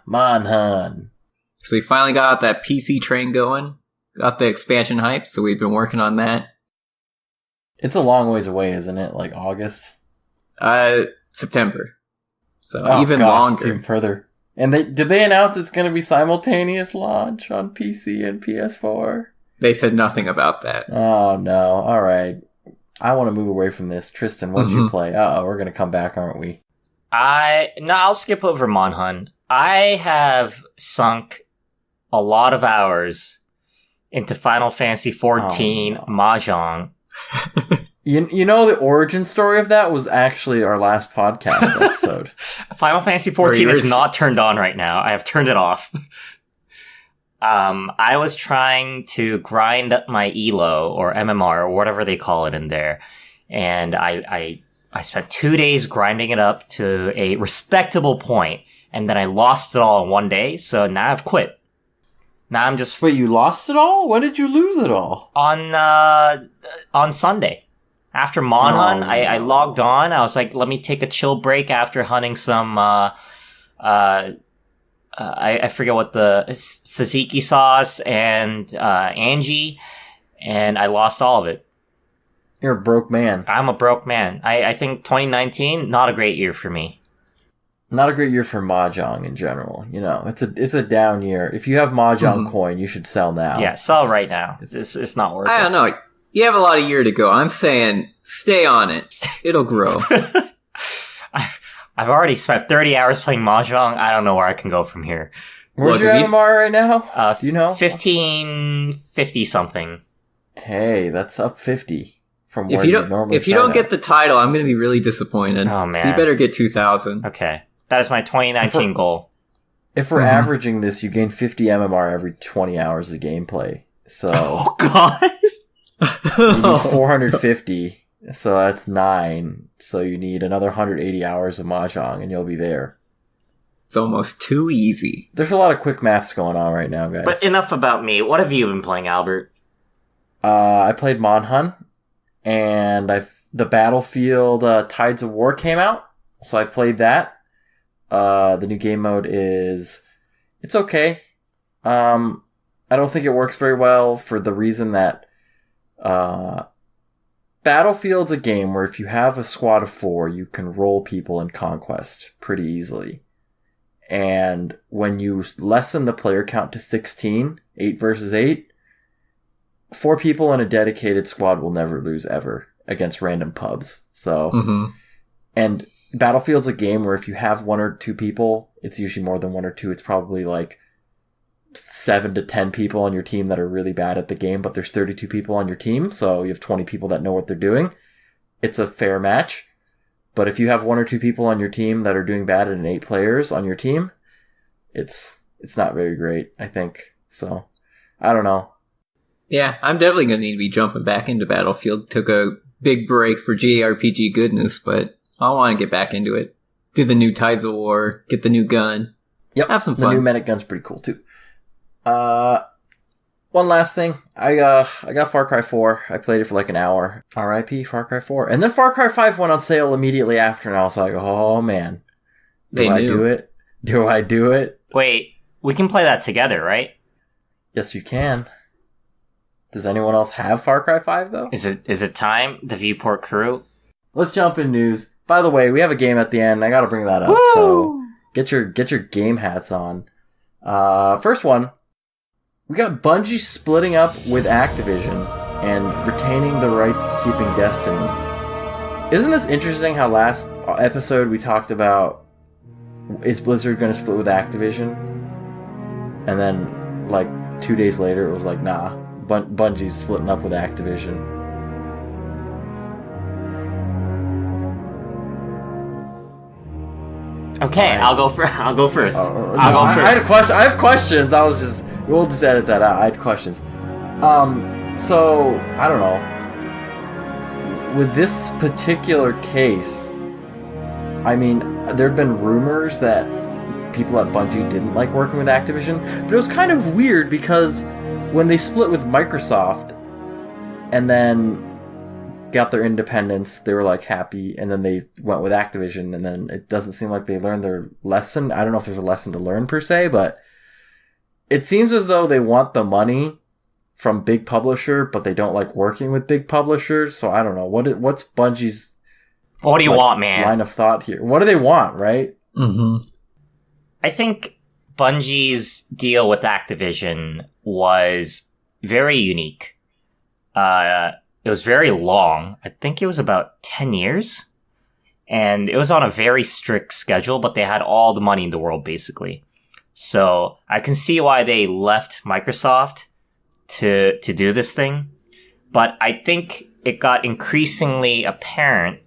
Monhun. So we finally got that PC train going. Got the expansion hype, so we've been working on that. It's a long ways away, isn't it? Like August? September. So even longer. Even further. And did they announce it's going to be simultaneous launch on PC and PS4? They said nothing about that. Oh, no. All right. I want to move away from this. Tristan, what did you play? Uh-oh, we're going to come back, aren't we? I'll skip over Monhun. I have sunk a lot of hours into Final Fantasy XIV Mahjong. You know, the origin story of that was actually our last podcast episode. Final Fantasy XIV is not turned on right now. I have turned it off. I was trying to grind up my ELO or MMR or whatever they call it in there. And I spent 2 days grinding it up to a respectable point, and then I lost it all in one day. So now I've quit. Now I'm just... Wait, you lost it all? When did you lose it all? On Sunday. After Monhun, I logged on. I was like, let me take a chill break after hunting some, I forget what the tzatziki sauce and Angie, and I lost all of it. You're a broke man. I'm a broke man. I think 2019, not a great year for me. Not a great year for Mahjong in general. You know, it's a down year. If you have Mahjong coin, you should sell now. Yeah, sell right now. It's not worth it. I don't know. You have a lot of year to go. I'm saying stay on it. It'll grow. I've already spent 30 hours playing Mahjong. I don't know where I can go from here. Where's your MMR right now? Do you know? 1550 something. Hey, that's up 50 from where you normally If you don't get the title, I'm going to be really disappointed. Oh, man. So you better get 2,000. Okay. That is my 2019 goal. If we're averaging this, you gain 50 MMR every 20 hours of gameplay. So... Oh, God! You need 450, so that's 9. So you need another 180 hours of Mahjong, and you'll be there. It's almost too easy. There's a lot of quick maths going on right now, guys. But enough about me. What have you been playing, Albert? I played Monhun, and the Battlefield Tides of War came out, so I played that. The new game mode it's okay. I don't think it works very well for the reason that Battlefield's a game where if you have a squad of 4, you can roll people in Conquest pretty easily. And when you lessen the player count to 16, 8 versus 8, 4 people in a dedicated squad will never lose ever against random pubs. So, and Battlefield's a game where if you have 1 or 2 people, it's usually more than 1 or 2. It's probably like 7 to 10 people on your team that are really bad at the game, but there's 32 people on your team, so you have 20 people that know what they're doing. It's a fair match. But if you have 1 or 2 people on your team that are doing bad and 8 players on your team, it's not very great, I think. So, I don't know. Yeah, I'm definitely going to need to be jumping back into Battlefield. Took a big break for JRPG goodness, but I want to get back into it. Do the new Tides of War, get the new gun. Yep, have some fun. The new medic gun's pretty cool, too. One last thing. I got Far Cry 4. I played it for like an hour. R.I.P. Far Cry 4. And then Far Cry 5 went on sale immediately after, and I was like, oh man. Do I do it? Do I do it? Wait, we can play that together, right? Yes, you can. Does anyone else have Far Cry 5, though? Is it time? The Viewport crew? Let's jump in news. By the way, we have a game at the end. I gotta bring that up. Woo! So get your game hats on. First one. We got Bungie splitting up with Activision and retaining the rights to keeping Destiny. Isn't this interesting how last episode we talked about, is Blizzard going to split with Activision? And then, like, 2 days later, it was like, nah, Bungie's splitting up with Activision. Okay, right. I'll go first. I'll go first. I have questions. We'll just edit that out. I had questions. So, I don't know. With this particular case, I mean, there have been rumors that people at Bungie didn't like working with Activision, but it was kind of weird because when they split with Microsoft, and then got their independence. They were like happy, and then they went with Activision, and then it doesn't seem like they learned their lesson. I don't know if there's a lesson to learn per se, but it seems as though they want the money from big publisher, but they don't like working with big publishers. So I don't know what's Bungie's. What do you want, man? Line of thought here. What do they want, right? Mm-hmm. I think Bungie's deal with Activision was very unique. It was very long. I think it was about 10 years. And it was on a very strict schedule, but they had all the money in the world, basically. So I can see why they left Microsoft to do this thing. But I think it got increasingly apparent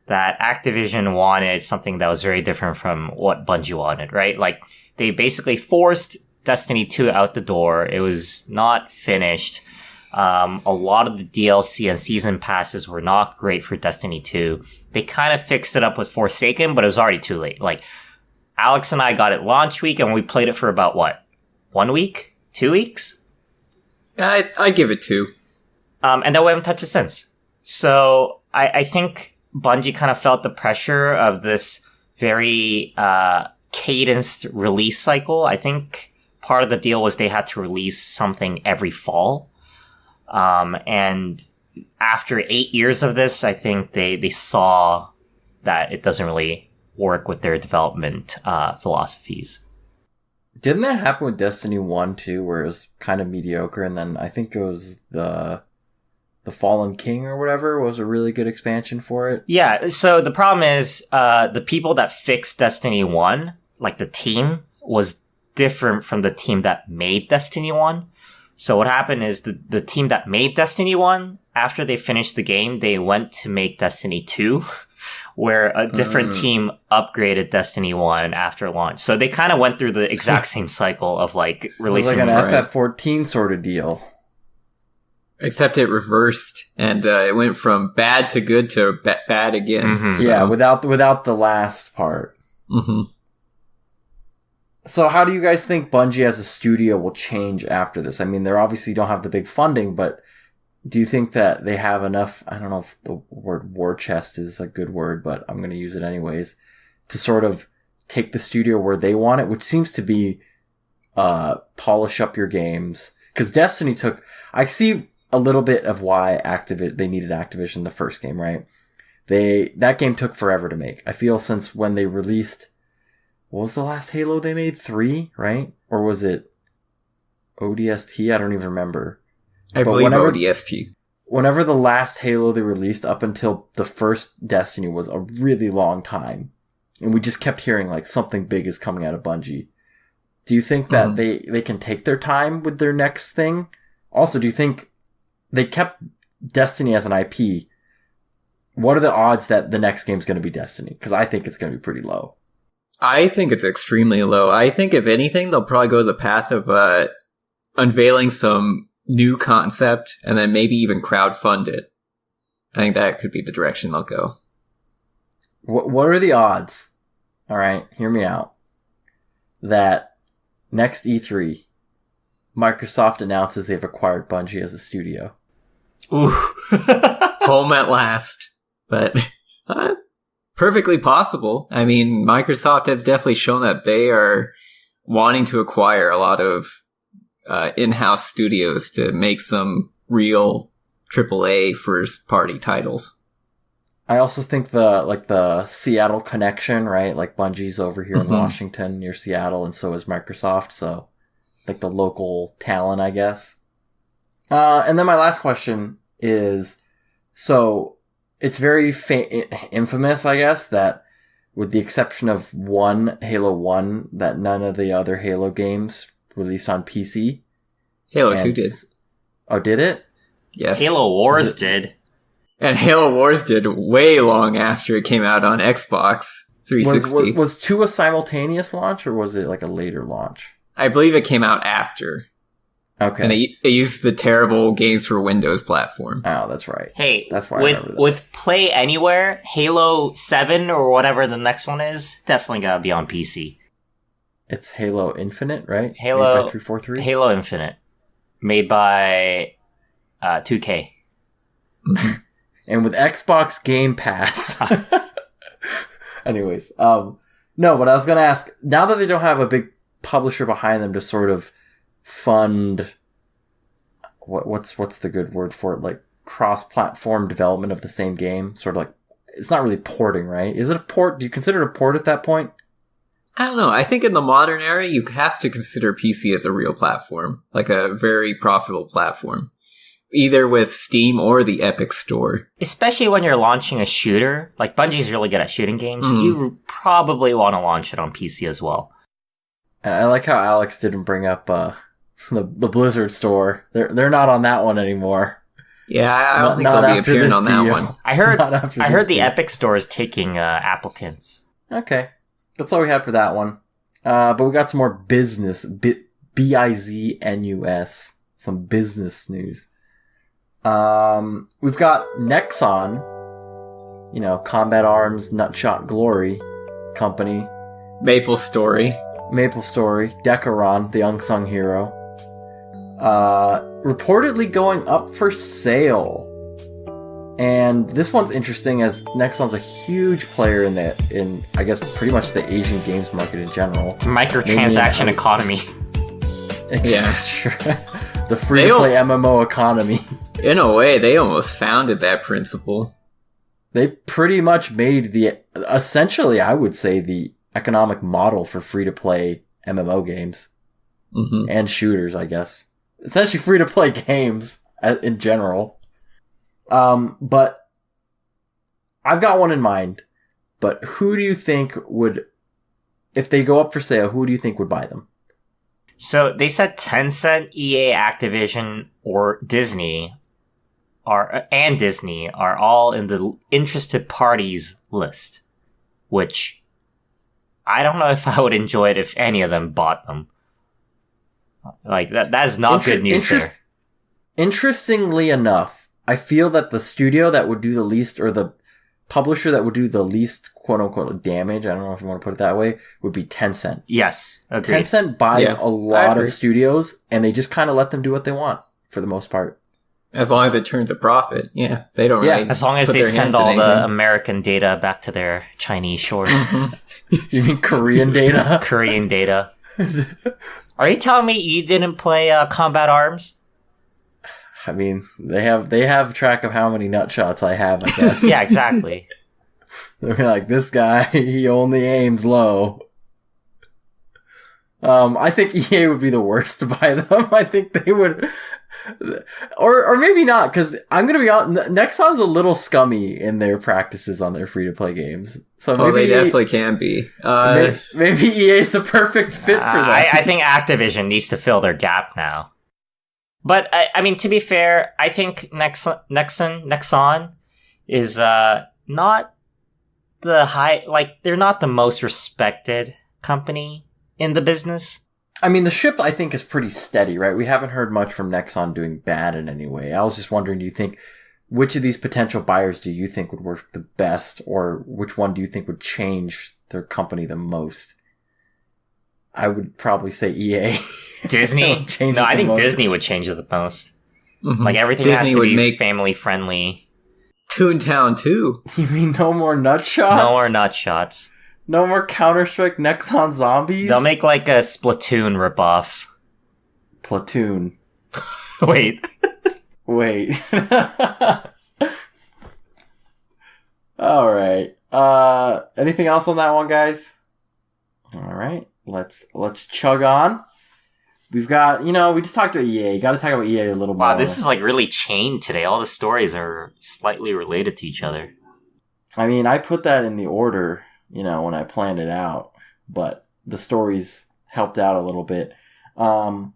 that Activision wanted something that was very different from what Bungie wanted, right? Like, they basically forced Destiny 2 out the door. It was not finished. A lot of the DLC and season passes were not great for Destiny 2. They kind of fixed it up with Forsaken, but it was already too late. Like, Alex and I got it launch week, and we played it for about, 1 week? 2 weeks? I'd give it 2. And then we haven't touched it since. So, I think Bungie kind of felt the pressure of this very cadenced release cycle. I think part of the deal was they had to release something every fall. And after 8 years of this, I think they saw that it doesn't really work with their development philosophies. Didn't that happen with Destiny 1 too, where it was kind of mediocre, and then I think it was the Fallen King or whatever was a really good expansion for it? Yeah, so the problem is the people that fixed Destiny 1, like the team, was different from the team that made Destiny 1. So what happened is the team that made Destiny 1, after they finished the game, they went to make Destiny 2, where a different team upgraded Destiny 1 after launch. So they kind of went through the exact same cycle of like releasing... It was like an FF14 sort of deal. Except it reversed, and it went from bad to good to bad again. Mm-hmm. So. Yeah, without the last part. Mm-hmm. So how do you guys think Bungie as a studio will change after this? I mean, they obviously don't have the big funding, but do you think that they have enough, I don't know if the word war chest is a good word, but I'm going to use it anyways, to sort of take the studio where they want it, which seems to be polish up your games. Because Destiny I see a little bit of why they needed Activision the first game, right? That game took forever to make. I feel since when they released, what was the last Halo they made? 3, right? Or was it ODST? I don't even remember. I believe ODST. Whenever the last Halo they released up until the first Destiny was a really long time. And we just kept hearing like something big is coming out of Bungie. Do you think that they can take their time with their next thing? Also, do you think they kept Destiny as an IP? What are the odds that the next game's going to be Destiny? Because I think it's going to be pretty low. I think it's extremely low. I think if anything, they'll probably go the path of unveiling some new concept and then maybe even crowdfund it. I think that could be the direction they'll go. What are the odds? All right, hear me out. That next E3, Microsoft announces they've acquired Bungie as a studio. Ooh. Home at last. But perfectly possible. I mean, Microsoft has definitely shown that they are wanting to acquire a lot of in-house studios to make some real AAA first-party titles. I also think the Seattle connection, right? Like Bungie's over here in Washington near Seattle, and so is Microsoft. So, like the local talent, I guess. And then my last question is, so it's very infamous, I guess, that with the exception of Halo 1, that none of the other Halo games released on PC. Halo 2 did. Oh, did it? Yes. Halo Wars did. And Halo Wars did way long after it came out on Xbox 360. Was 2 a simultaneous launch, or was it like a later launch? I believe it came out after. Okay. And it used the terrible Games for Windows platform. Oh, that's right. Hey, that's why I remember that. With Play Anywhere, Halo 7 or whatever the next one is, definitely gotta be on PC. It's Halo Infinite, right? Halo 343? Halo Infinite. Made by 2K. And with Xbox Game Pass. Anyways, no, but I was going to ask, now that they don't have a big publisher behind them to sort of fund, what's the good word for it? Like cross-platform development of the same game, sort of like, it's not really porting, right? Is it a port? Do you consider it a port at that point? I don't know. I think in the modern era, you have to consider PC as a real platform, like a very profitable platform, either with Steam or the Epic Store. Especially when you're launching a shooter, like Bungie's really good at shooting games, you probably want to launch it on PC as well. And I like how Alex didn't bring up the Blizzard store. They're not on that one anymore. Yeah, I don't think they'll be appearing on that one. I heard the Epic Store is taking applicants. Okay. That's all we had for that one. But we got some more business. BIZNUS. Some business news. We've got Nexon. Combat Arms, Nutshot Glory company. Maple Story. Decaron, the unsung hero. Reportedly going up for sale. And this one's interesting as Nexon's a huge player in I guess pretty much the Asian games market in general. Microtransaction economy. Yeah. The free-to-play MMO economy. In a way, they almost founded that principle. They pretty much made essentially, I would say, the economic model for free-to-play MMO games. Mm-hmm. And shooters, I guess. Essentially free-to-play games in general. But I've got one in mind. But who do you think would, if they go up for sale, who do you think would buy them? So they said Tencent, EA, Activision, or Disney are all in the interested parties list, which I don't know if I would enjoy it if any of them bought them. Like that is not good news there. Interestingly enough, I feel that the studio that would do the least, or the publisher that would do the least, quote-unquote, damage, I don't know if you want to put it that way, would be Tencent. Yes, agreed. Tencent buys a lot of studios, and they just kind of let them do what they want, for the most part. As long as it turns a profit. Yeah, they don't really as long as they send all the American data back to their Chinese shores. You mean Korean data? Korean data. Are you telling me you didn't play Combat Arms? I mean, they have track of how many nutshots I have, I guess. Yeah, exactly. They're like, this guy, he only aims low. I think EA would be the worst to buy them. I think they would, or maybe not, because I'm gonna be honest, Nexon's a little scummy in their practices on their free-to-play games. So maybe they definitely can be. Maybe EA is the perfect fit for that. I think Activision needs to fill their gap now. But, I mean, to be fair, I think Nexon is not the they're not the most respected company in the business. I mean, the ship, I think, is pretty steady, right? We haven't heard much from Nexon doing bad in any way. I was just wondering, which of these potential buyers do you think would work the best, or which one do you think would change their company the most? I would probably say EA. Disney? No, I think Disney would change it the most. Mm-hmm. Like, everything Disney has to be make family-friendly. Toontown 2. You mean no more nutshots? No more nutshots. No more Counter-Strike Nexon zombies? They'll make, like, a Splatoon ripoff. Platoon. Wait. Alright. Anything else on that one, guys? Alright. Let's chug on. We've got, we just talked about EA. You gotta talk about EA a little more. Wow, this is like really chained today. All the stories are slightly related to each other. I mean, I put that in the order, when I planned it out, but the stories helped out a little bit. Other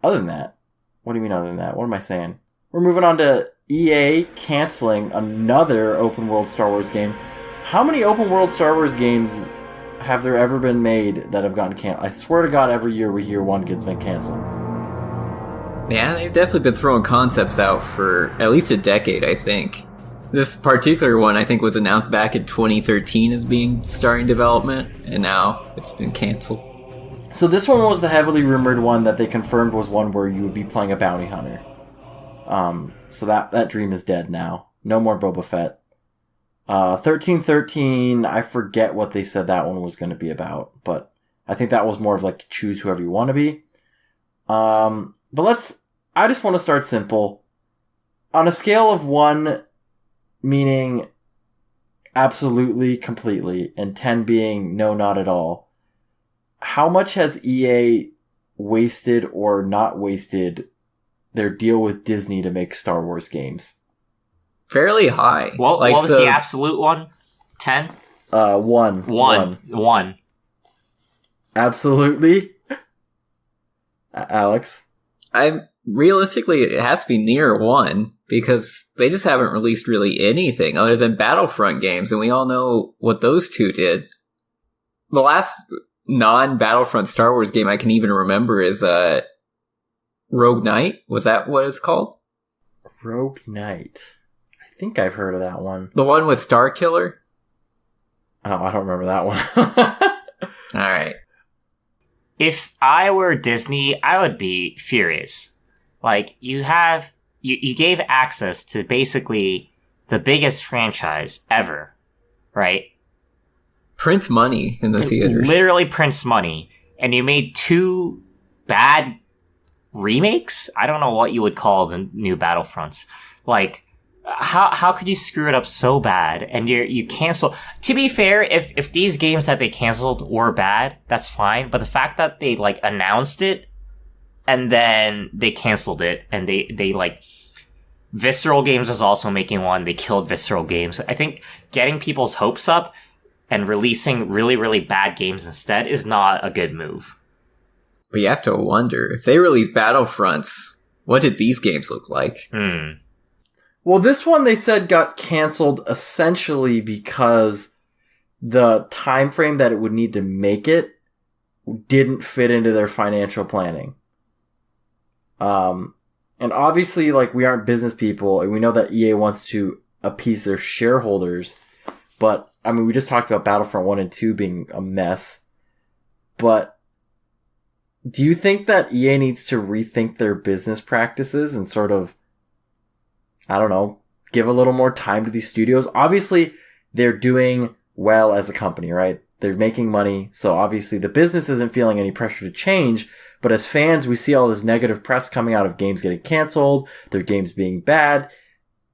than that, what do you mean other than that? What am I saying? We're moving on to EA canceling another open world Star Wars game. How many open world Star Wars games have there ever been made that have gotten canceled? I swear to God, every year we hear one gets been canceled. Yeah, they've definitely been throwing concepts out for at least a decade, I think. This particular one, I think, was announced back in 2013 as being starting development, and now it's been canceled. So this one was the heavily rumored one that they confirmed was one where you would be playing a bounty hunter. So that dream is dead now No more Boba Fett. 1313, I forget what they said that one was going to be about, but I think that was more of like choose whoever you want to be. But I just want to start simple. On a scale of 1 meaning absolutely, completely, and 10 being no, not at all, how much has EA wasted or not wasted their deal with Disney to make Star Wars games? Fairly high. What was the absolute one? 10? 1. 1. Absolutely. Alex? Realistically, it has to be near 1, because they just haven't released really anything other than Battlefront games, and we all know what those two did. The last non-Battlefront Star Wars game I can even remember is Rogue Knight. Was that what it's called? Rogue Knight. I think I've heard of that one. The one with Starkiller? Oh, I don't remember that one. Alright. If I were Disney, I would be furious. Like, you gave access to basically the biggest franchise ever, right? Print money in the theaters. Literally prints money. And you made 2 bad remakes? I don't know what you would call the new Battlefronts. Like, how could you screw it up so bad? And you cancel. To be fair, if these games that they canceled were bad, that's fine. But the fact that they like announced it and then they canceled it, and they like Visceral Games was also making one. They killed Visceral Games. I think getting people's hopes up and releasing really, really bad games instead is not a good move. But you have to wonder, if they release Battlefronts, what did these games look like? Well, this one they said got canceled essentially because the time frame that it would need to make it didn't fit into their financial planning. And obviously, like, we aren't business people, and we know that EA wants to appease their shareholders. But, I mean, we just talked about Battlefront 1 and 2 being a mess. But do you think that EA needs to rethink their business practices and sort of, I don't know, give a little more time to these studios? Obviously, they're doing well as a company, right? They're making money, so obviously the business isn't feeling any pressure to change. But as fans, we see all this negative press coming out of games getting canceled, their games being bad.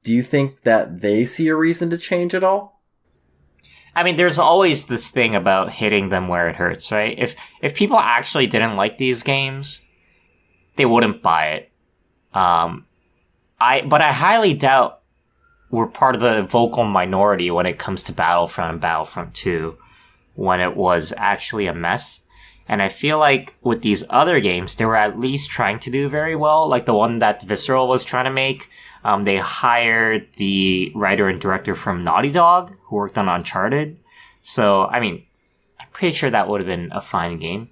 Do you think that they see a reason to change at all? I mean, there's always this thing about hitting them where it hurts, right? If people actually didn't like these games, they wouldn't buy it. But I highly doubt we're part of the vocal minority when it comes to Battlefront and Battlefront 2, when it was actually a mess. And I feel like with these other games, they were at least trying to do very well. Like the one that Visceral was trying to make. They hired the writer and director from Naughty Dog, who worked on Uncharted. So, I mean, I'm pretty sure that would have been a fine game.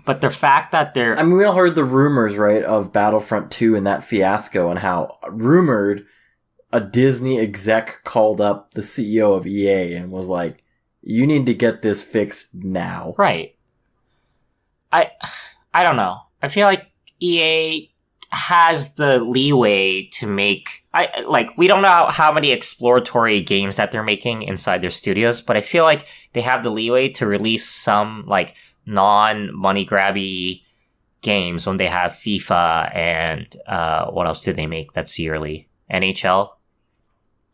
But the fact that they're... I mean, we all heard the rumors, right, of Battlefront 2 and that fiasco, and how rumored a Disney exec called up the CEO of EA and was like, you need to get this fixed now. Right. I don't know. I feel like EA has the leeway to make... we don't know how many exploratory games that they're making inside their studios, but I feel like they have the leeway to release some, like, non-money grabby games when they have FIFA and what else do they make that's yearly? NHL?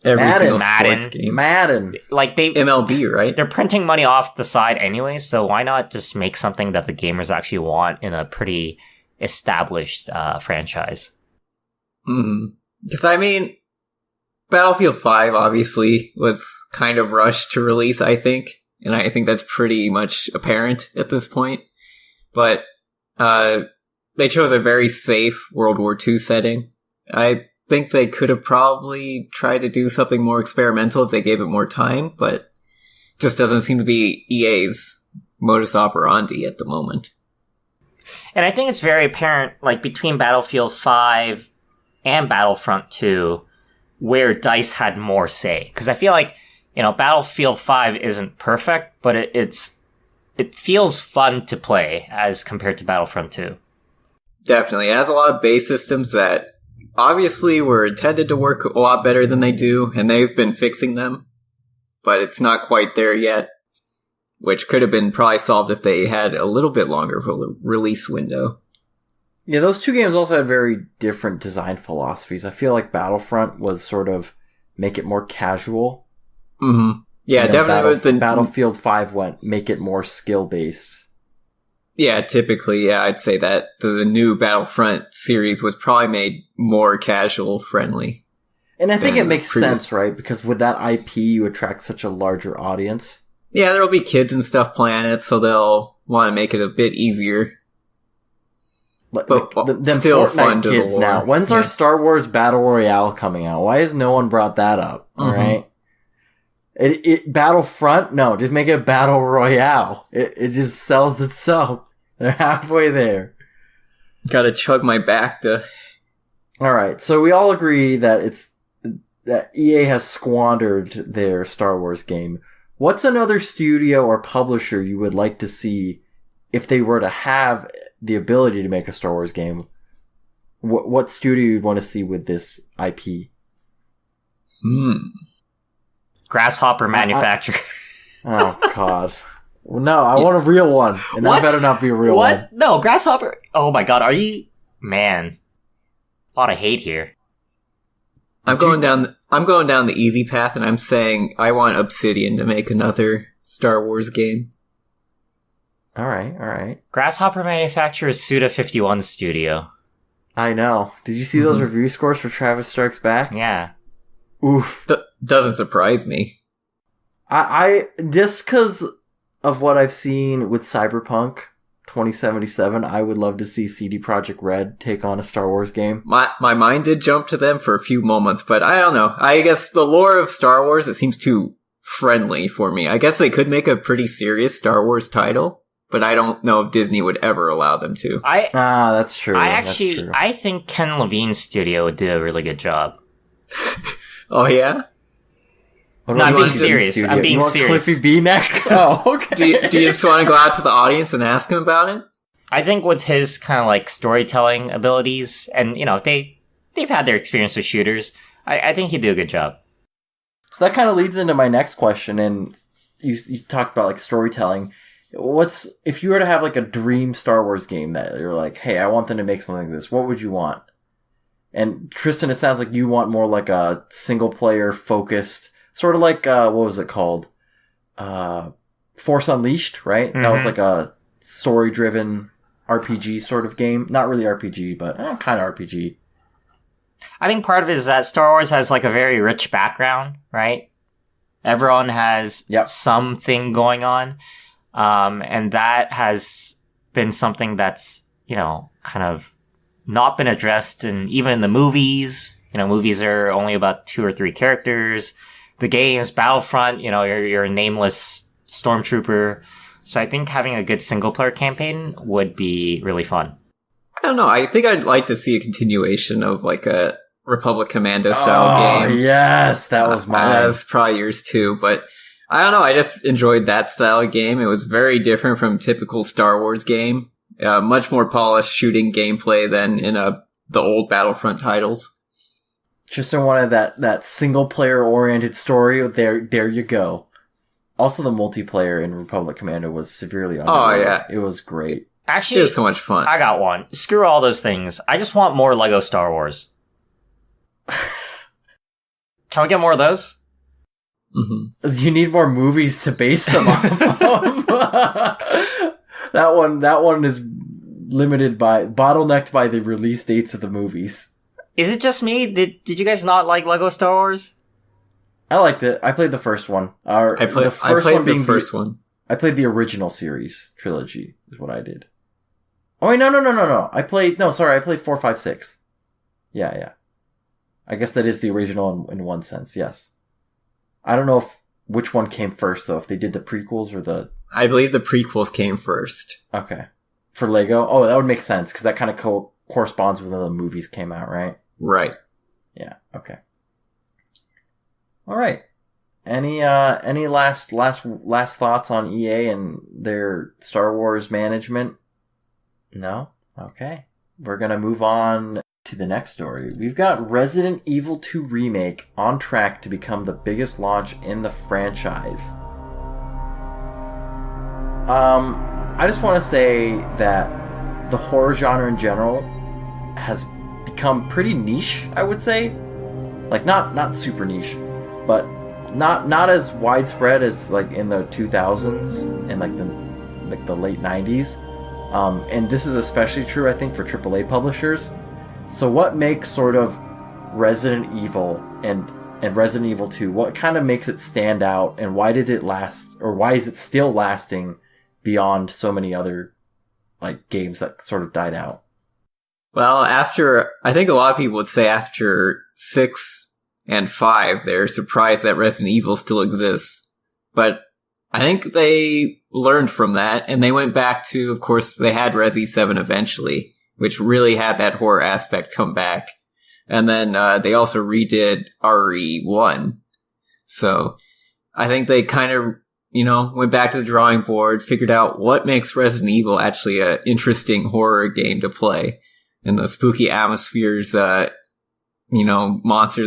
Madden. Like MLB, right? They're printing money off the side anyway, so why not just make something that the gamers actually want in a pretty established franchise? Because, I mean, Battlefield 5 obviously was kind of rushed to release, I think. And I think that's pretty much apparent at this point. But they chose a very safe World War II setting. I think they could have probably tried to do something more experimental if they gave it more time, but just doesn't seem to be EA's modus operandi at the moment. And I think it's very apparent, like, between Battlefield 5 and Battlefront 2, where DICE had more say. Because I feel like, you know, Battlefield 5 isn't perfect, but it feels fun to play as compared to Battlefront 2. Definitely. It has a lot of base systems that obviously were intended to work a lot better than they do, and they've been fixing them, but it's not quite there yet, which could have been probably solved if they had a little bit longer of a release window. Yeah, those two games also had very different design philosophies. I feel like Battlefront was sort of make it more casual. Mm-hmm. Yeah, definitely. Battlefield 5 went make it more skill-based. Yeah, typically, yeah, I'd say that the new Battlefront series was probably made more casual-friendly. And I think it makes sense, right? Because with that IP, you attract such a larger audience. Yeah, there'll be kids and stuff playing it, so they'll want to make it a bit easier. But still Fortnite fun to kids the lore. now. When's our Star Wars Battle Royale coming out? Why has no one brought that up? All right. Battlefront? No, just make it Battle Royale. It just sells itself. They're halfway there. Gotta chug my back to... Alright, so we all agree that that EA has squandered their Star Wars game. What's another studio or publisher you would like to see if they were to have the ability to make a Star Wars game? What studio you'd want to see with this IP? Grasshopper manufacturer. Oh, God. Well, no, I want a real one. And that better not be a real one. What? No, Grasshopper. Oh my God, are you... Man. A lot of hate here. I'm going down the easy path, and I'm saying I want Obsidian to make another Star Wars game. Alright. Grasshopper manufacturer is Suda51 Studio. I know. Did you see those review scores for Travis Strikes Back? Yeah. Oof. Doesn't surprise me. I just because of what I've seen with Cyberpunk 2077, I would love to see CD Projekt Red take on a Star Wars game. My mind did jump to them for a few moments, but I don't know. I guess the lore of Star Wars, it seems too friendly for me. I guess they could make a pretty serious Star Wars title, but I don't know if Disney would ever allow them to. That's true. I think Ken Levine's studio did a really good job. Oh, yeah? No, I'm being serious. I'm being serious. Cliffy B next? Oh, okay. Do you just want to go out to the audience and ask him about it? I think with his kind of like storytelling abilities, and you know, they've had their experience with shooters, I think he'd do a good job. So that kind of leads into my next question, and you talked about like storytelling. If you were to have like a dream Star Wars game that you're like, hey, I want them to make something like this, what would you want? And Tristan, it sounds like you want more like a single player focused, sort of like, what was it called? Force Unleashed, right? Mm-hmm. That was like a story driven RPG sort of game. Not really RPG, but kind of RPG. I think part of it is that Star Wars has like a very rich background, right? Everyone has something going on. And that has been something that's, you know, kind of not been addressed even in the movies. You know, movies are only about 2 or 3 characters. The games, Battlefront, you know, you're a nameless stormtrooper. So I think having a good single player campaign would be really fun. I don't know. I think I'd like to see a continuation of like a Republic Commando style game. Oh, yes. That was mine. That's probably yours too, but I don't know. I just enjoyed that style of game. It was very different from typical Star Wars game. Much more polished shooting gameplay than in the old Battlefront titles. Just in one of that single player oriented story. There you go. Also, the multiplayer in Republic Commando was severely underrated. Oh yeah, it was great. Actually, it was so much fun. I got one. Screw all those things. I just want more Lego Star Wars. Can we get more of those? Mm-hmm. You need more movies to base them off of. That one is bottlenecked by the release dates of the movies. Is it just me? Did you guys not like Lego Star Wars? I liked it. I played the first one. I played the first one. I played the original series trilogy. Is what I did. Oh wait, no. I played 4, 5, 6. Yeah. I guess that is the original in one sense. Yes. I don't know which one came first though. If they did the prequels or the. I believe the prequels came first. Okay. For Lego, that would make sense because that kind of corresponds with when the movies came out, right? Right. Yeah. Okay. All right. Any last thoughts on EA and their Star Wars management? No? Okay. We're going to move on to the next story. We've got Resident Evil 2 Remake on track to become the biggest launch in the franchise. I just want to say that the horror genre in general has become pretty niche, I would say. Like, not super niche, but not as widespread as like in the 2000s and like the late 90s. And this is especially true, I think, for AAA publishers. So what makes sort of Resident Evil and Resident Evil 2, what kind of makes it stand out, and why did it last, or why is it still lasting beyond so many other like games that sort of died out? Well, I think a lot of people would say after 6 and 5, they're surprised that Resident Evil still exists. But I think they learned from that, and they went back to, of course, they had Resi 7 eventually, which really had that horror aspect come back. And then they also redid RE1. So I think they kind of, went back to the drawing board, figured out what makes Resident Evil actually an interesting horror game to play. And the spooky atmospheres, monsters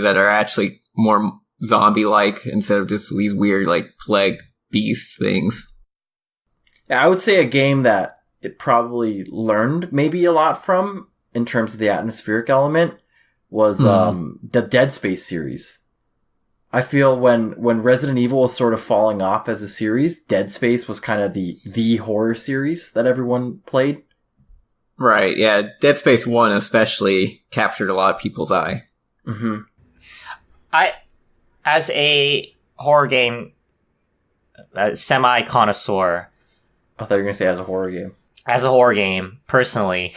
that are actually more zombie-like instead of just these weird, like, plague beast things. Yeah, I would say a game that it probably learned maybe a lot from in terms of the atmospheric element was the Dead Space series. I feel when Resident Evil was sort of falling off as a series, Dead Space was kind of the horror series that everyone played. Right, yeah. Dead Space 1 especially captured a lot of people's eye. Mm-hmm. As a horror game semi-connoisseur... I thought you were going to say as a horror game. As a horror game, personally,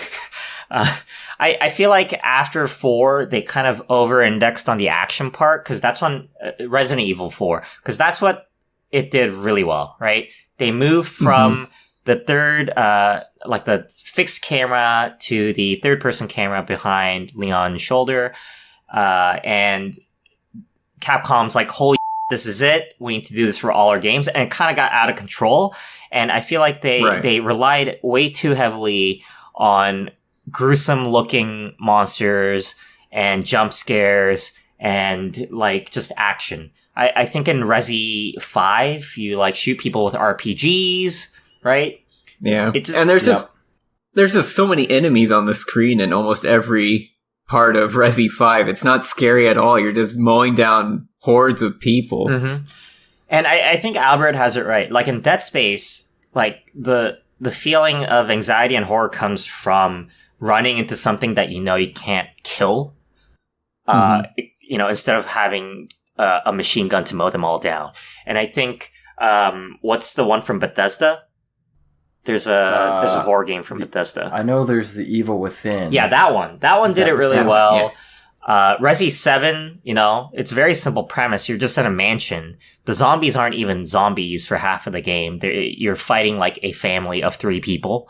I feel like after 4, they kind of over-indexed on the action part, because that's on Resident Evil 4, because that's what it did really well, right? They moved from the third, like the fixed camera to the third-person camera behind Leon's shoulder, and Capcom's like, holy this is it. We need to do this for all our games. And it kind of got out of control. And I feel like they relied way too heavily on gruesome looking monsters and jump scares and like just action. I think in Resi 5, you like shoot people with RPGs, right? Yeah. And there's just so many enemies on the screen in almost every part of Resi 5. It's not scary at all. You're just mowing down hordes of people. Mm-hmm. And I think Albert has it right. Like in Dead Space, like the feeling of anxiety and horror comes from running into something that you can't kill. Instead of having a machine gun to mow them all down. And I think what's the one from Bethesda? There's a horror game from Bethesda. I know there's The Evil Within. Yeah, that one. That one did it really well. Yeah. Resi 7, it's a very simple premise. You're just in a mansion. The zombies aren't even zombies for half of the game. You're fighting like a family of 3 people.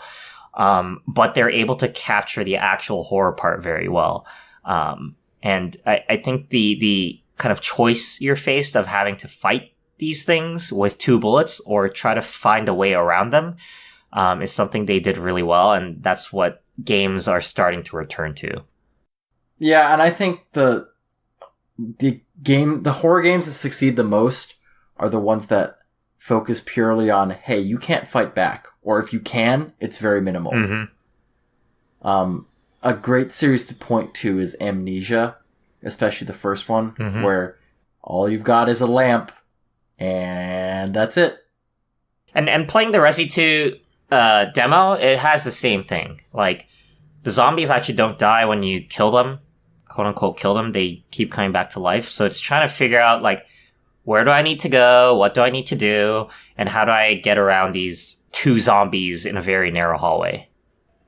But they're able to capture the actual horror part very well. And I think the kind of choice you're faced of having to fight these things with 2 bullets or try to find a way around them is something they did really well, and that's what games are starting to return to. Yeah, and I think the horror games that succeed the most are the ones that focus purely on, hey, you can't fight back, or if you can, it's very minimal. Mm-hmm. A great series to point to is Amnesia, especially the first one, where all you've got is a lamp, and that's it. And playing the Resi 2 demo, it has the same thing. Like, the zombies actually don't die when you kill them, quote unquote kill them. They keep coming back to life. So it's trying to figure out, like, where do I need to go? What do I need to do? And how do I get around these 2 zombies in a very narrow hallway?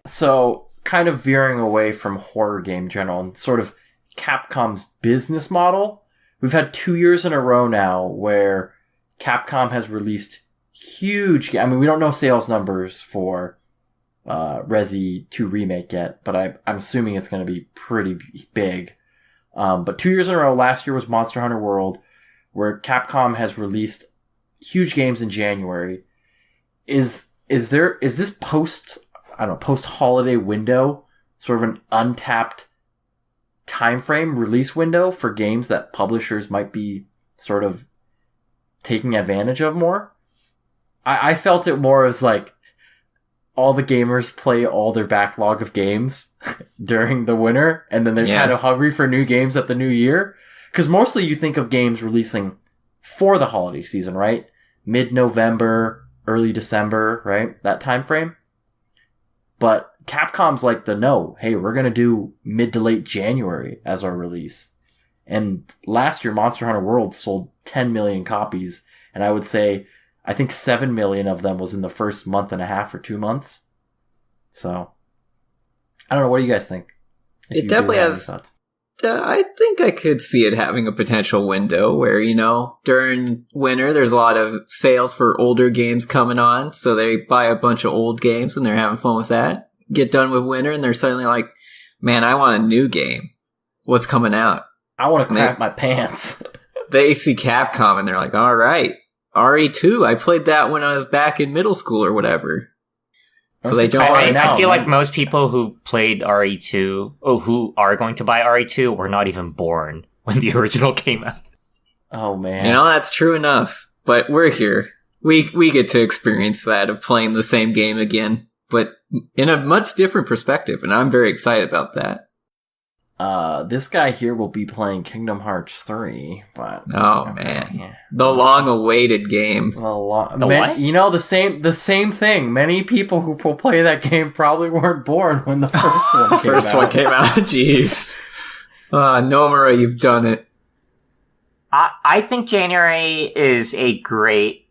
So, kind of veering away from horror game general and sort of Capcom's business model, we've had 2 years in a row now where Capcom has released huge... I mean, we don't know sales numbers for Resi 2 Remake yet, but I'm assuming it's going to be pretty big. But 2 years in a row, last year was Monster Hunter World, where Capcom has released huge games in January. Is this post-holiday window sort of an untapped time frame release window for games that publishers might be sort of taking advantage of more. I felt it more as like all the gamers play all their backlog of games during the winter, and then they're kind of hungry for new games at the new year. Because mostly you think of games releasing for the holiday season, right? Mid-November, early December, right? That time frame. But Capcom's like hey, we're going to do mid to late January as our release. And last year, Monster Hunter World sold 10 million copies. And I would say, I think 7 million of them was in the first month and a half or 2 months. So, I don't know. What do you guys think? It definitely has... I think I could see it having a potential window where, during winter, there's a lot of sales for older games coming on. So they buy a bunch of old games and they're having fun with that. Get done with winter and they're suddenly like, man, I want a new game. What's coming out? I want to crap my pants. They see Capcom and they're like, all right, RE2. I played that when I was back in middle school or whatever. So they don't. I feel like most people who played RE2, who are going to buy RE2, were not even born when the original came out. Oh man, that's true enough. But we're here. We get to experience that of playing the same game again, but in a much different perspective, and I'm very excited about that. This guy here will be playing Kingdom Hearts 3, but man, the long-awaited game. The same thing. Many people who will play that game probably weren't born when the first one came out. Jeez, Nomura, you've done it. I think January is a great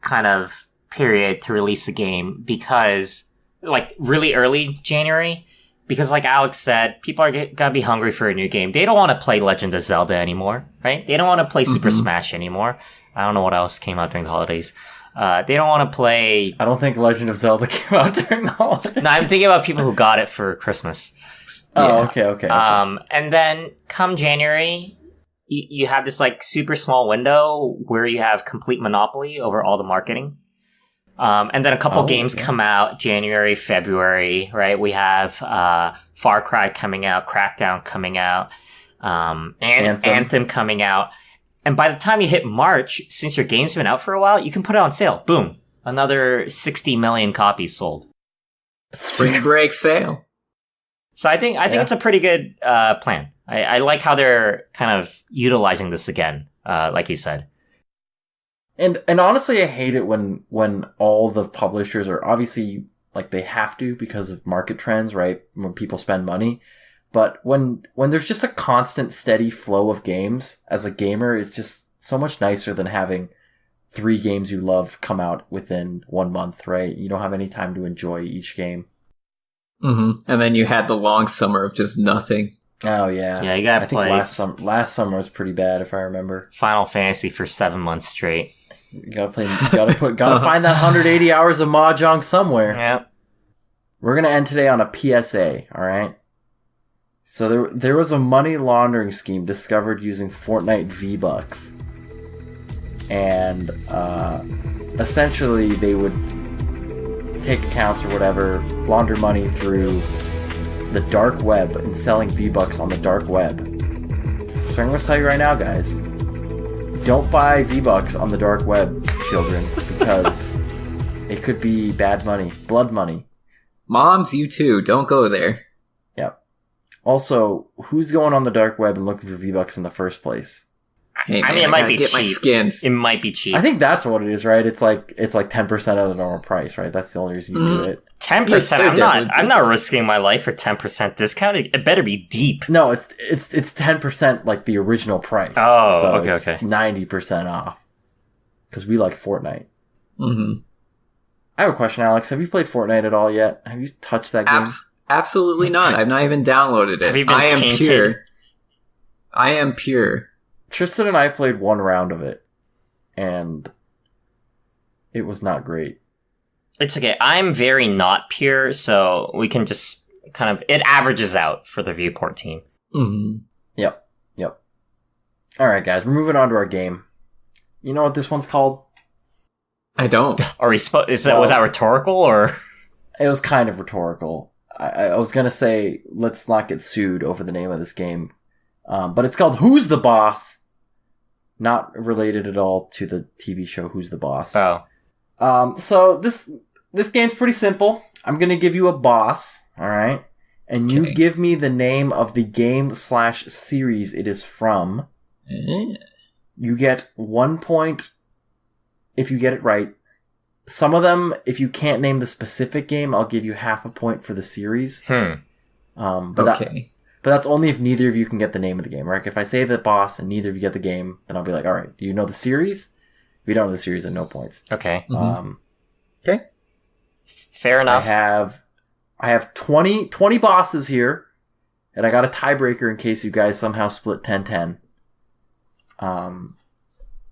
kind of period to release a game because, like, really early January. Because like Alex said, people are gonna be hungry for a new game. They don't want to play Legend of Zelda anymore, right? They don't want to play Super Smash anymore. I don't know what else came out during the holidays. They don't want to play... I don't think Legend of Zelda came out during the holidays. No, I'm thinking about people who got it for Christmas. Oh, yeah. Okay. And then come January, you have this like super small window where you have complete monopoly over all the marketing. And then a couple games come out January, February, right? We have Far Cry coming out, Crackdown coming out, and Anthem coming out. And by the time you hit March, since your game's been out for a while, you can put it on sale. Boom. Another 60 million copies sold. Spring break sale. So I think it's a pretty good plan. I like how they're kind of utilizing this again, like you said. And honestly, I hate it when all the publishers are obviously like they have to because of market trends, right? When people spend money. But when there's just a constant steady flow of games as a gamer, it's just so much nicer than having 3 games you love come out within 1 month, right? You don't have any time to enjoy each game. Mm-hmm. And then you had the long summer of just nothing. Oh yeah. Yeah, you gotta play. I think last summer was pretty bad if I remember. Final Fantasy for 7 months straight. You gotta find that 180 hours of Mahjong somewhere. Yep. We're gonna end today on a PSA, alright? So there was a money laundering scheme discovered using Fortnite V-Bucks. And essentially they would take accounts or whatever, launder money through the dark web and selling V-Bucks on the dark web. So I'm gonna tell you right now, guys. Don't buy V-Bucks on the dark web, children, because it could be bad money. Blood money. Moms, you too. Don't go there. Yep. Also, who's going on the dark web and looking for V-Bucks in the first place? Hey, man, it might be cheap. My skins. It might be cheap. I think that's what it is, right? It's like 10% of the normal price, right? That's the only reason you do it. 10%? I'm not risking my life for 10% discount. It better be deep. No, it's 10% like the original price. Oh, so okay, it's 90% off. Because we like Fortnite. Mm-hmm. I have a question, Alex. Have you played Fortnite at all yet? Have you touched that game? Absolutely not. I've not even downloaded it. Have you been tainted? Pure. I am pure. Tristan and I played 1 round of it, and it was not great. It's okay. I'm very not pure, so we can just kind of... It averages out for the viewport team. Mm-hmm. Yep. Alright, guys. We're moving on to our game. You know what this one's called? I don't. Are we was that rhetorical, or...? It was kind of rhetorical. I was gonna say let's not get sued over the name of this game, but it's called Who's the Boss? Not related at all to the TV show Who's the Boss. Oh. So this game's pretty simple. I'm gonna give you a boss, all right, and you give me the name of the game/series it is from. You get 1 point if you get it right. Some of them, if you can't name the specific game, I'll give you half a point for the series. But that's only if neither of you can get the name of the game, right? If I say the boss and neither of you get the game, then I'll be like, all right, do you know the series? If you don't know the series, then no points. Okay. Okay. Fair enough. I have 20 bosses here, and I got a tiebreaker in case you guys somehow split 10-10.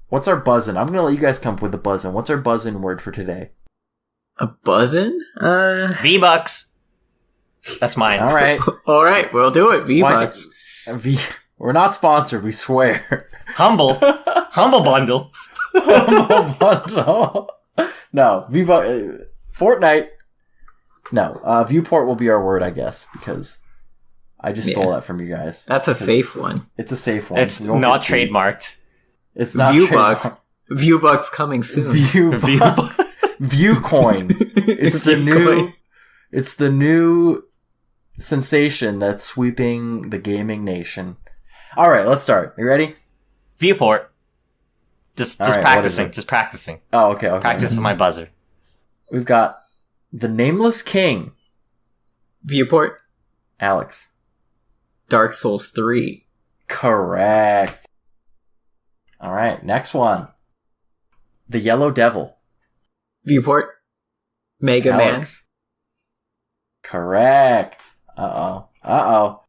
What's our buzzin'? I'm going to let you guys come up with the buzzin'. What's our buzzin' word for today? A buzzin'? V-Bucks. That's mine. All right. All right, we'll do it. V-Bucks. We're not sponsored, we swear. Humble bundle. Humble bundle. No, Fortnite. No, viewport will be our word, I guess, because I just stole that from you guys. That's a safe one. It's a safe one. It's not trademarked. It's not Viewbucks. Viewbucks coming soon. Viewbucks. Viewcoin. It's the new sensation that's sweeping the gaming nation. All right, let's start. You ready? Viewport. Just right, practicing. Just practicing. Oh, okay. Practicing my buzzer. We've got The Nameless King. Viewport. Alex. Dark Souls 3. Correct. All right, next one. The Yellow Devil. Viewport. Mega Alex. Man. Correct. Uh-oh.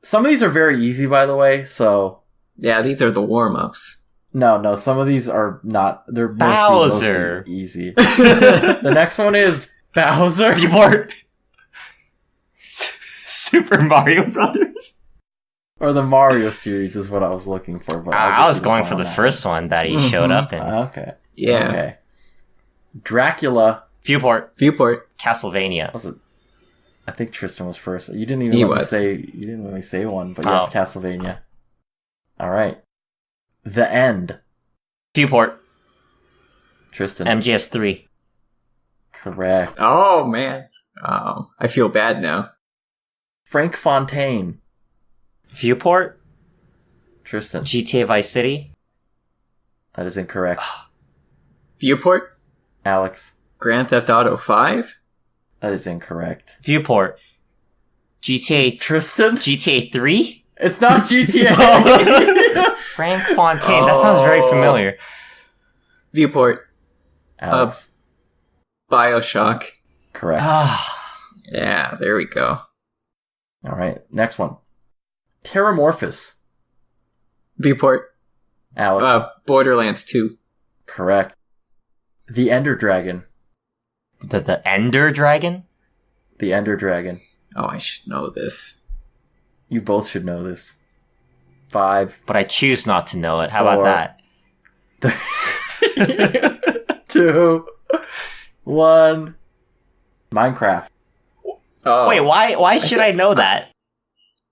Some of these are very easy, by the way, so... Yeah, these are the warm-ups. No, some of these are not. They're Bowser. Mostly easy. The next one is Bowser. Viewport. Super Mario Brothers. Or the Mario series is what I was looking for. But I was going for the first one that he showed up in. Okay. Yeah. Okay. Dracula. Viewport. Castlevania. Was it? I think Tristan was first. You didn't even let me say one, but yes, Castlevania. All right. The End. Viewport. Tristan. MGS3. Correct. Oh, man. Oh, I feel bad now. Frank Fontaine. Viewport. Tristan. GTA Vice City. That is incorrect. Viewport. Alex. Grand Theft Auto 5. That is incorrect. Viewport. GTA. Tristan. GTA 3. It's not GTA. Frank Fontaine. That sounds very familiar. Viewport. Alex. BioShock. Correct. Yeah, there we go. All right, next one. Terramorphous. Viewport. Alex. Borderlands 2. Correct. The Ender Dragon. The Ender Dragon? The Ender Dragon. Oh, I should know this. You both should know this. 5. But I choose not to know it. How about that? 2. 1. Minecraft. Oh. Wait, why should I know that?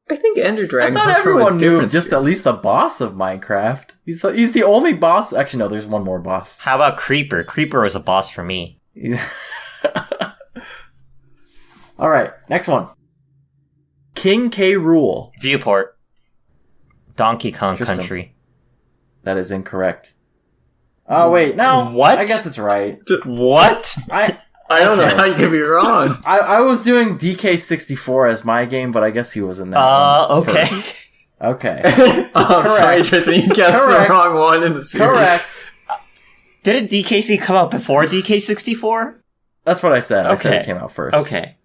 I think Ender Dragon. I thought everyone knew just at least the boss of Minecraft. He's the only boss. Actually, no, there's one more boss. How about Creeper? Creeper was a boss for me. All right, next one. King K. Rool. Viewport. Donkey Kong Country. That is incorrect. Oh wait, no. What? I guess it's right. What? I don't know how you could be wrong. I was doing DK64 as my game, but I guess he was in that. Okay. First. Okay. Sorry, Tristan, you guessed the wrong one in the series. Correct. Didn't DKC come out before DK64? That's what I said. I said it came out first. Okay.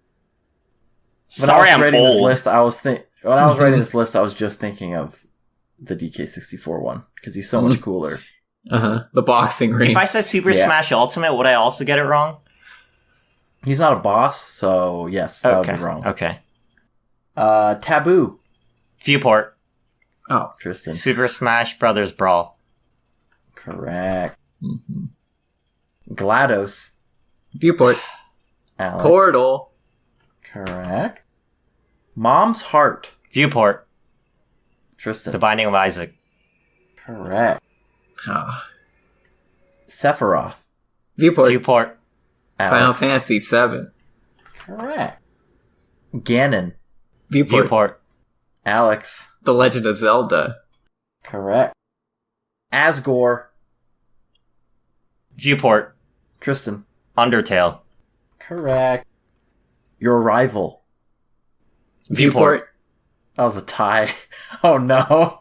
Sorry, I'm old. This list, when I was writing this list, I was just thinking of the DK64 one because he's so much cooler. The boxing ring. If I said Super Smash Ultimate, would I also get it wrong? He's not a boss, so yes, that would be wrong. Okay. Taboo. Viewport. Oh, Tristan. Super Smash Brothers Brawl. Correct. GLaDOS. Viewport. Alex. Portal. Correct. Mom's Heart. Viewport. Tristan. The Binding of Isaac. Correct. Oh. Sephiroth. Viewport. Alex. Final Fantasy 7. Correct. Ganon. Viewport. Alex. The Legend of Zelda. Correct. Asgore. Viewport. Tristan. Undertale. Correct. Your Rival. Viewport. That was a tie. Oh no.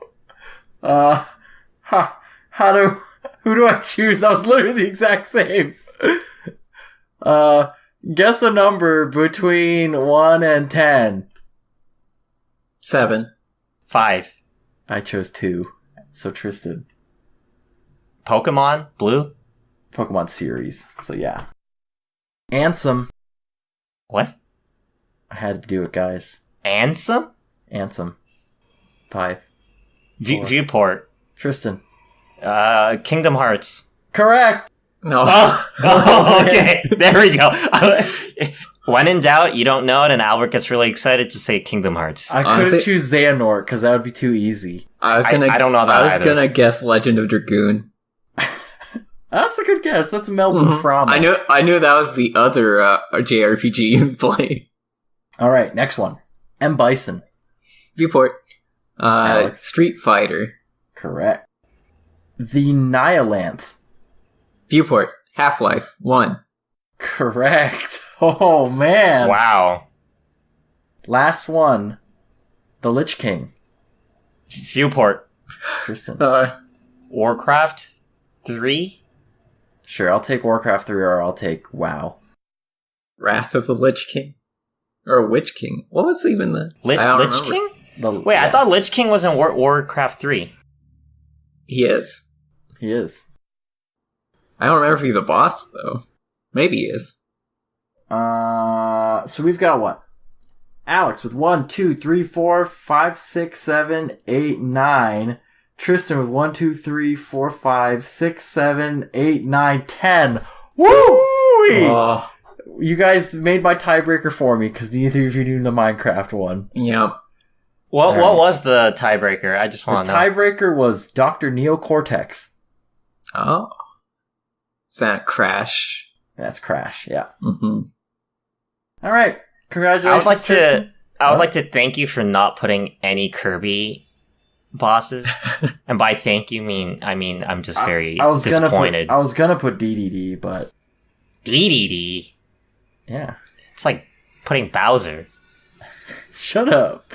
Who do I choose? That was literally the exact same. Guess a number between 1 and 10. 7. 5. I chose 2. So Tristan. Pokemon Blue. Pokemon series. So yeah. Ansem. What? I had to do it, guys. Ansem? Ansem. 5. Viewport. Tristan. Kingdom Hearts. Correct! No. Oh, okay. There we go. When in doubt, you don't know it, and Albert gets really excited to say Kingdom Hearts. I couldn't choose Xehanort because that would be too easy. I don't know that I was either. gonna guess Legend of Dragoon. That's a good guess. That's Melbourne from. I knew that was the other JRPG you played. All right, next one. M. Bison. Viewport. Alex. Street Fighter. Correct. The Nihilanth. Viewport. Half-Life 1. Correct. Oh, man. Wow. Last one. The Lich King. Viewport. Tristan. Warcraft 3? Sure, I'll take Warcraft 3 or I'll take WoW. Wrath of the Lich King. Or Witch King. What was even the... Lich remember. King? Wait, I thought Lich King was in Warcraft 3. He is. He is. I don't remember if he's a boss, though. Maybe he is. So we've got what? Alex with 1, 2, 3, 4, 5, 6, 7, 8, 9. Tristan with 1, 2, 3, 4, 5, 6, 7, 8, 9, 10. Woo! You guys made my tiebreaker for me because neither of you knew the Minecraft one. Yep. What was the tiebreaker? I just want to know. The tiebreaker was Dr. Neocortex. Oh. Is that Crash? That's Crash, yeah. Mm-hmm. All right. Congratulations, I would like to thank you for not putting any Kirby bosses. And by thank you I mean I'm just very disappointed. I was gonna put DDD, but DDD? Yeah. It's like putting Bowser. Shut up.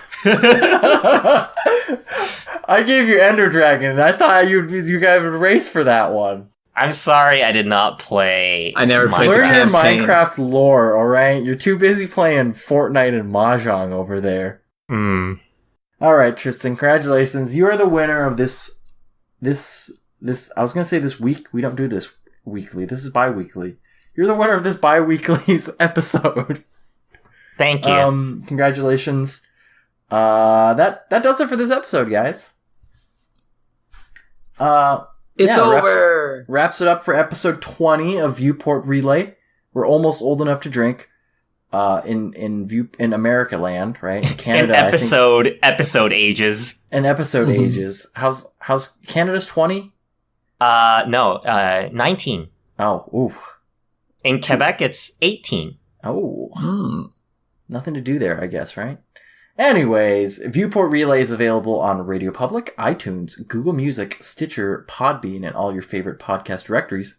I gave you Ender Dragon, and I thought you guys would race for that one. I'm sorry I did not play. I never played Learn your Minecraft lore, alright? You're too busy playing Fortnite and Mahjong over there. Alright, Tristan, congratulations. You are the winner of this, I was gonna say this week. We don't do this weekly. This is bi-weekly. You're the winner of this bi-weekly episode. Thank you. Congratulations. That does it for this episode, guys. It's over. Wraps it up for episode 20 of Viewport Relay. We're almost old enough to drink. In America land, right? In Canada, in episode ages. In episode ages. How's Canada's 20? No, 19. Oh, oof. In Quebec, it's 18. Oh. Nothing to do there, I guess, right? Anyways, Viewport Relay is available on Radio Public, iTunes, Google Music, Stitcher, Podbean, and all your favorite podcast directories.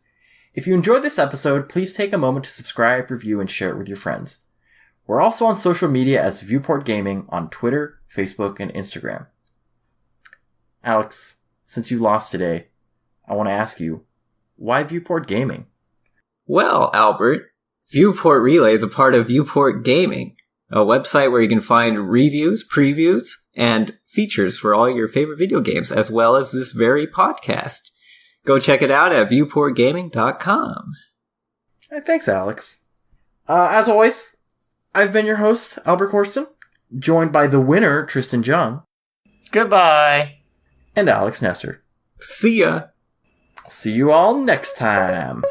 If you enjoyed this episode, please take a moment to subscribe, review, and share it with your friends. We're also on social media as Viewport Gaming on Twitter, Facebook, and Instagram. Alex, since you lost today, I want to ask you, why Viewport Gaming? Well, Albert, Viewport Relay is a part of Viewport Gaming, a website where you can find reviews, previews, and features for all your favorite video games, as well as this very podcast. Go check it out at viewportgaming.com. Hey, thanks, Alex. As always, I've been your host, Albert Corsten, joined by the winner, Tristan Jung. Goodbye. And Alex Nestor. See ya. See you all next time.